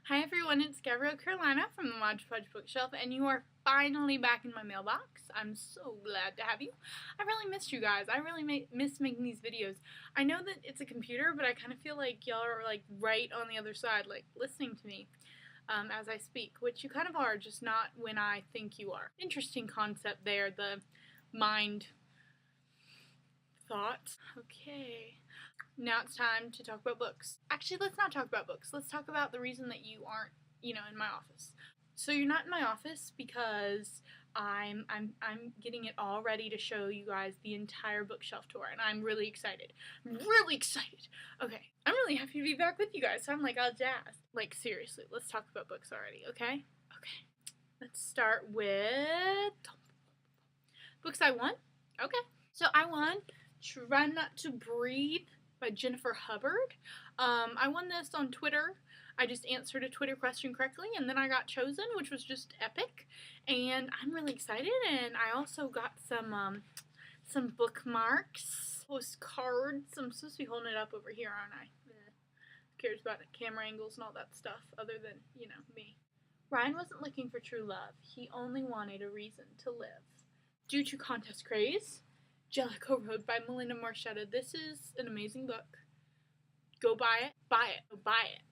Hi everyone, it's Gabrielle Carolina from the Mod Podge Bookshelf, and you are finally back in my mailbox. I'm so glad to have you. I really missed you guys. I really miss making these videos. I know that it's a computer, but I kind of feel like y'all are like right on the other side, like listening to me as I speak, which you kind of are, just not when I think you are. Interesting concept there, the mind thought. Okay. Now it's time to talk about books. Actually, let's not talk about books. Let's talk about the reason that you aren't, in my office. So you're not in my office because I'm getting it all ready to show you guys the entire bookshelf tour, and I'm really excited. Really excited. Okay, I'm really happy to be back with you guys. So I'm like all jazzed. Like seriously, let's talk about books already, okay? Okay. Let's start with books I won. Okay. So I won Try Not to Breathe by Jennifer Hubbard. I won this on Twitter. I just answered a Twitter question correctly, and then I got chosen, which was just epic. And I'm really excited. And I also got some bookmarks, postcards. I'm supposed to be holding it up over here, aren't I? Who cares about camera angles and all that stuff, other than me. Ryan wasn't looking for true love. He only wanted a reason to live. Due to contest craze, Jellicoe Road by Melinda Marchetta. This is an amazing book. Go buy it. Buy it. Buy it.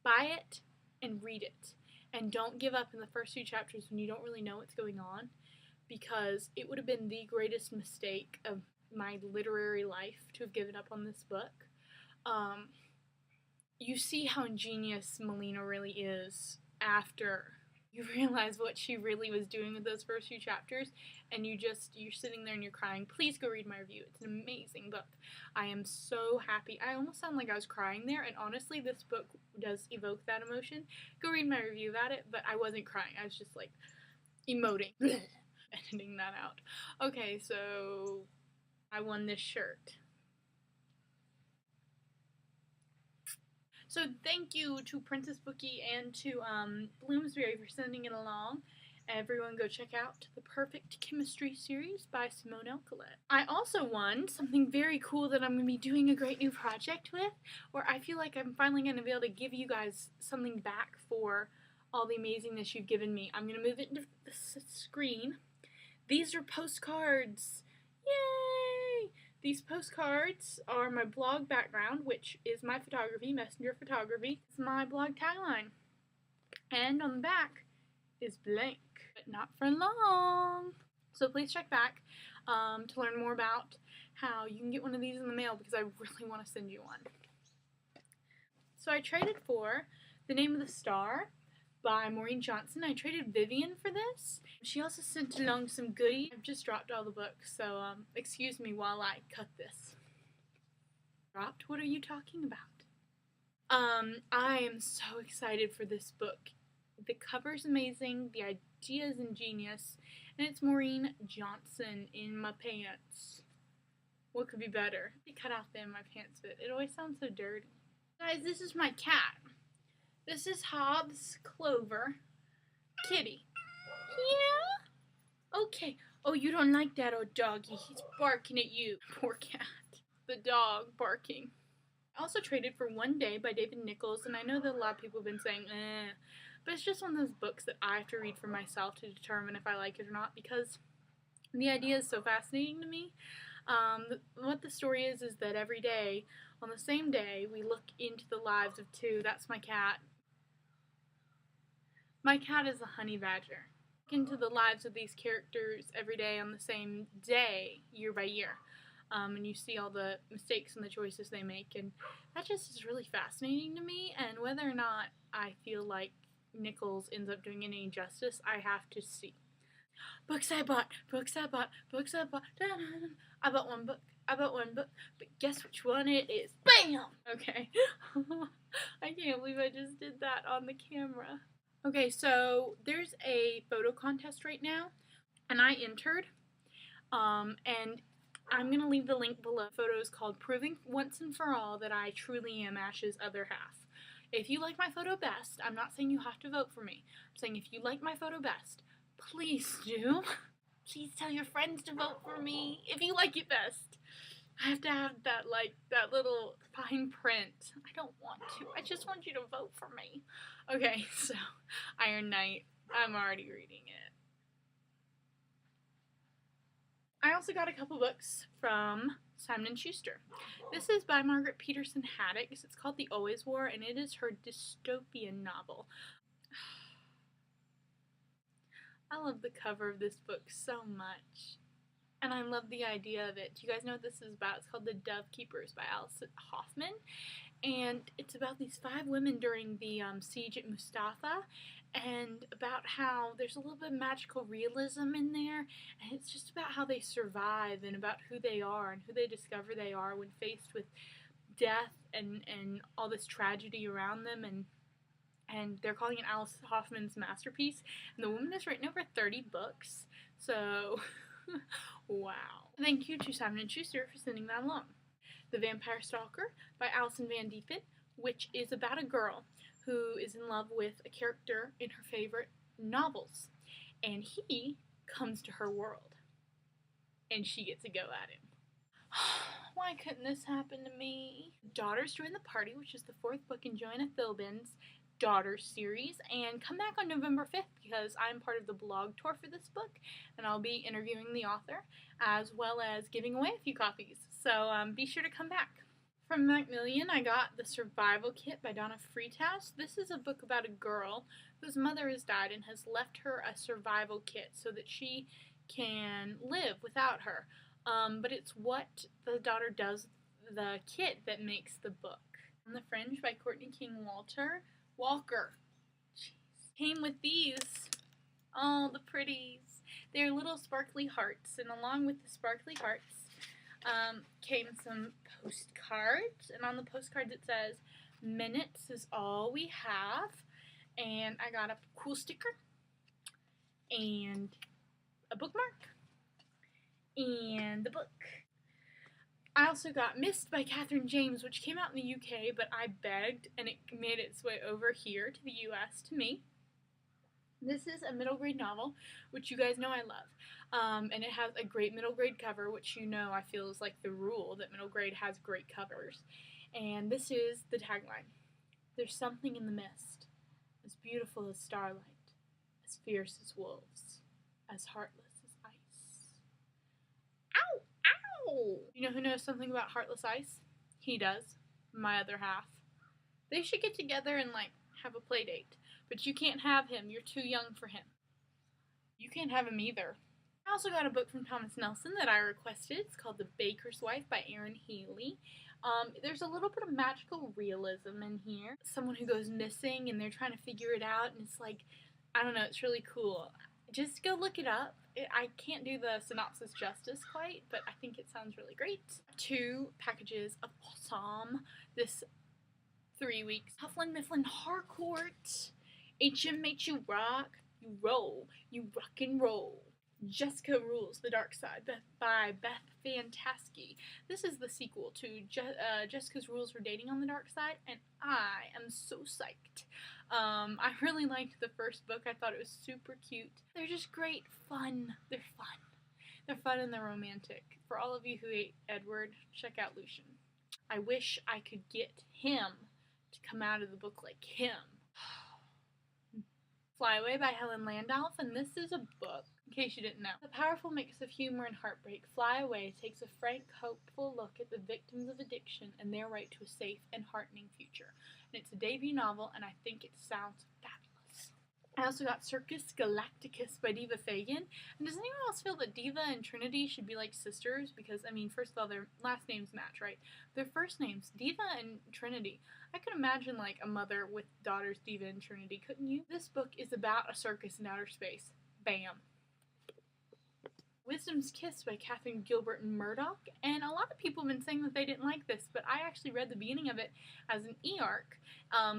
Buy it and read it. And don't give up in the first few chapters when you don't really know what's going on, because it would have been the greatest mistake of my literary life to have given up on this book. You see how ingenious Melina really is after you realize what she really was doing with those first few chapters, and you're sitting there and you're crying. Please go read my review. It's an amazing book. I am so happy. I almost sound like I was crying there, and honestly, this book does evoke that emotion. Go read my review about it, but I wasn't crying. I was just like emoting. Editing that out. Okay, so I won this shirt. So thank you to Princess Bookie and to Bloomsbury for sending it along. Everyone go check out The Perfect Chemistry series by Simone L. Colette. I also won something very cool that I'm going to be doing a great new project with, where I feel like I'm finally going to be able to give you guys something back for all the amazingness you've given me. I'm going to move it into the screen. These are postcards. Yay! These postcards are my blog background, which is my photography, Messenger Photography. It's my blog tagline. And on the back is blank, but not for long. So please check back to learn more about how you can get one of these in the mail, because I really want to send you one. So I traded for The Name of the Star by Maureen Johnson. I traded Vivian for this. She also sent along some goodies. I've just dropped all the books, so excuse me while I cut this. Dropped? What are you talking about? I am so excited for this book. The cover's amazing, the idea is ingenious, and it's Maureen Johnson in my pants. What could be better? They cut out the "in my pants" bit. It always sounds so dirty. Guys, this is my cat. This is Hobbs Clover. Kitty. Yeah? Okay. Oh, you don't like that old doggy. He's barking at you. Poor cat. The dog barking. I also traded for One Day by David Nichols, and I know that a lot of people have been saying, but it's just one of those books that I have to read for myself to determine if I like it or not, because the idea is so fascinating to me. What the story is that every day, on the same day, we look into the lives of two. That's my cat. My cat is a honey badger. Look into the lives of these characters every day on the same day, year by year. And you see all the mistakes and the choices they make, and that just is really fascinating to me. And whether or not I feel like Nichols ends up doing any justice, I have to see. Books I bought, books I bought, books I bought. I bought one book, but guess which one it is? BAM! Okay. I can't believe I just did that on the camera. Okay, so there's a photo contest right now, and I entered, and I'm going to leave the link below. The photo is called Proving Once and For All That I Truly Am Ash's Other Half. If you like my photo best, I'm not saying you have to vote for me. I'm saying if you like my photo best, please do. Please tell your friends to vote for me if you like it best. I have to have that little fine print. I don't want to. I just want you to vote for me. Okay, so Iron Knight. I'm already reading it. I also got a couple books from Simon & Schuster. This is by Margaret Peterson Haddix. It's called The Always War, and it is her dystopian novel. I love the cover of this book so much. And I love the idea of it. Do you guys know what this is about? It's called The Dove Keepers by Alice Hoffman. And it's about these 5 women during the siege at Mustafa, and about how there's a little bit of magical realism in there, and it's just about how they survive and about who they are and who they discover they are when faced with death and all this tragedy around them, and they're calling it Alice Hoffman's masterpiece, and the woman has written over 30 books, so wow. Thank you to Simon & Schuster for sending that along. The Vampire Stalker by Alison Van Diepen, which is about a girl who is in love with a character in her favorite novels, and he comes to her world, and she gets to go at him. Why couldn't this happen to me? Daughters Join the Party, which is the 4th book in Joanna Philbin's Daughters series, and come back on November 5th because I'm part of the blog tour for this book, and I'll be interviewing the author as well as giving away a few copies, so be sure to come back. From Macmillan, I got The Survival Kit by Donna Freetaus. This is a book about a girl whose mother has died and has left her a survival kit so that she can live without her. But it's what the daughter does with the kit that makes the book. On the Fringe by Courtney King Walker. Jeez. Came with these. Oh, the pretties. They're little sparkly hearts, and along with the sparkly hearts came some postcards, and on the postcards it says, "Minutes is all we have," and I got a cool sticker, and a bookmark, and the book. I also got Mist by Catherine James, which came out in the UK, but I begged, and it made its way over here to the US to me. This is a middle grade novel, which you guys know I love. And it has a great middle grade cover, which you know I feel is like the rule that middle grade has great covers. And this is the tagline. There's something in the mist, as beautiful as starlight, as fierce as wolves, as heartless as ice. Ow! Ow! You know who knows something about heartless ice? He does. My other half. They should get together and, have a play date. But you can't have him. You're too young for him. You can't have him either. I also got a book from Thomas Nelson that I requested. It's called The Baker's Wife by Erin Healy. There's a little bit of magical realism in here. Someone who goes missing and they're trying to figure it out, and it's I don't know, it's really cool. Just go look it up. I can't do the synopsis justice quite, but I think it sounds really great. 2 packages of Awesome this 3 weeks. Hufflin Mifflin Harcourt. HM makes you rock, you roll, you rock and roll. Jessica Rules the Dark Side by Beth Fantaschi. This is the sequel to Jessica's Rules for Dating on the Dark Side, and I am so psyched. I really liked the first book. I thought it was super cute. They're just great fun. They're fun. They're fun and they're romantic. For all of you who hate Edward, check out Lucian. I wish I could get him to come out of the book like him. Fly Away by Helen Landolph, and this is a book, in case you didn't know. The powerful mix of humor and heartbreak, Fly Away takes a frank, hopeful look at the victims of addiction and their right to a safe and heartening future. And it's a debut novel, and I think it sounds fabulous. I also got Circus Galacticus by Diva Fagan. And does anyone else feel that Diva and Trinity should be like sisters? Because, first of all, their last names match, right? Their first names, Diva and Trinity. I could imagine, a mother with daughters Diva and Trinity, couldn't you? This book is about a circus in outer space. Bam. Wisdom's Kiss by Catherine Gilbert Murdoch, and a lot of people have been saying that they didn't like this, but I actually read the beginning of it as an e-arc,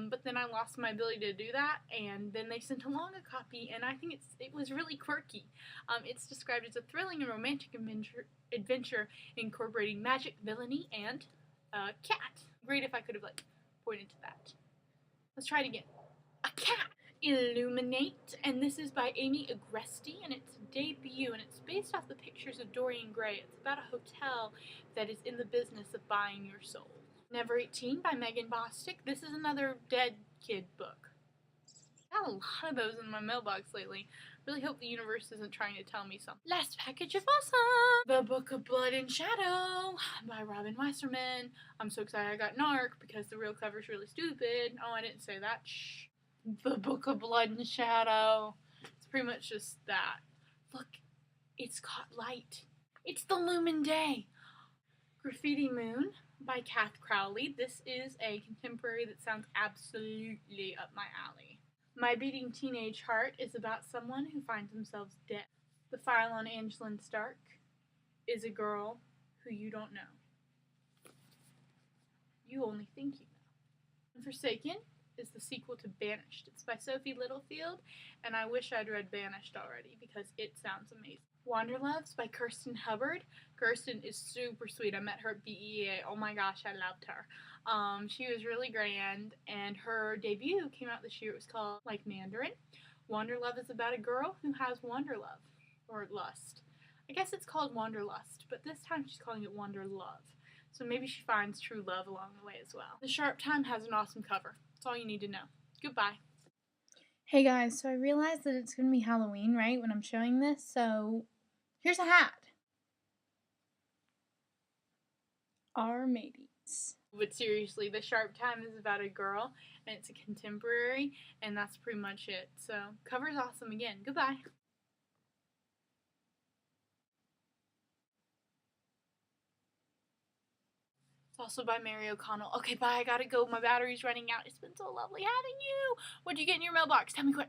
but then I lost my ability to do that, and then they sent along a copy, and I think it was really quirky. It's described as a thrilling and romantic adventure incorporating magic, villainy, and a cat. Great if I could have, pointed to that. Let's try it again. A cat! Illuminate, and this is by Amy Agresti, and it's a debut, and it's based off the pictures of Dorian Gray. It's about a hotel that is in the business of buying your soul. Never 18 by Megan Bostic. This is another dead kid book. Got a lot of those in my mailbox lately. Really hope the universe isn't trying to tell me something. Last package of awesome! The Book of Blood and Shadow by Robin Weisserman. I'm so excited I got Narc because the real cover's really stupid. Oh, I didn't say that. Shh. The Book of Blood and Shadow. It's pretty much just that. Look, it's caught light. It's the Lumen Day. Graffiti Moon by Kath Crowley. This is a contemporary that sounds absolutely up my alley. My Beating Teenage Heart is about someone who finds themselves dead. The File on Angelin Stark is a girl who you don't know. You only think you know. Unforsaken is the sequel to Banished. It's by Sophie Littlefield, and I wish I'd read Banished already because it sounds amazing. Wanderloves by Kirsten Hubbard. Kirsten is super sweet. I met her at BEA. Oh my gosh, I loved her. She was really grand, and her debut came out this year. It was called Like Mandarin. Wanderlove is about a girl who has wanderlove, or lust. I guess it's called Wanderlust, but this time she's calling it Wanderlove. So maybe she finds true love along the way as well. The Sharp Time has an awesome cover. That's all you need to know. Goodbye. Hey guys, so I realized that it's going to be Halloween, right, when I'm showing this, so here's a hat. Our mateys. But seriously, The Sharp Time is about a girl, and it's a contemporary, and that's pretty much it. So, cover's awesome again. Goodbye. It's also by Mary O'Connell. Okay, bye. I gotta go. My battery's running out. It's been so lovely having you. What'd you get in your mailbox? Tell me quick.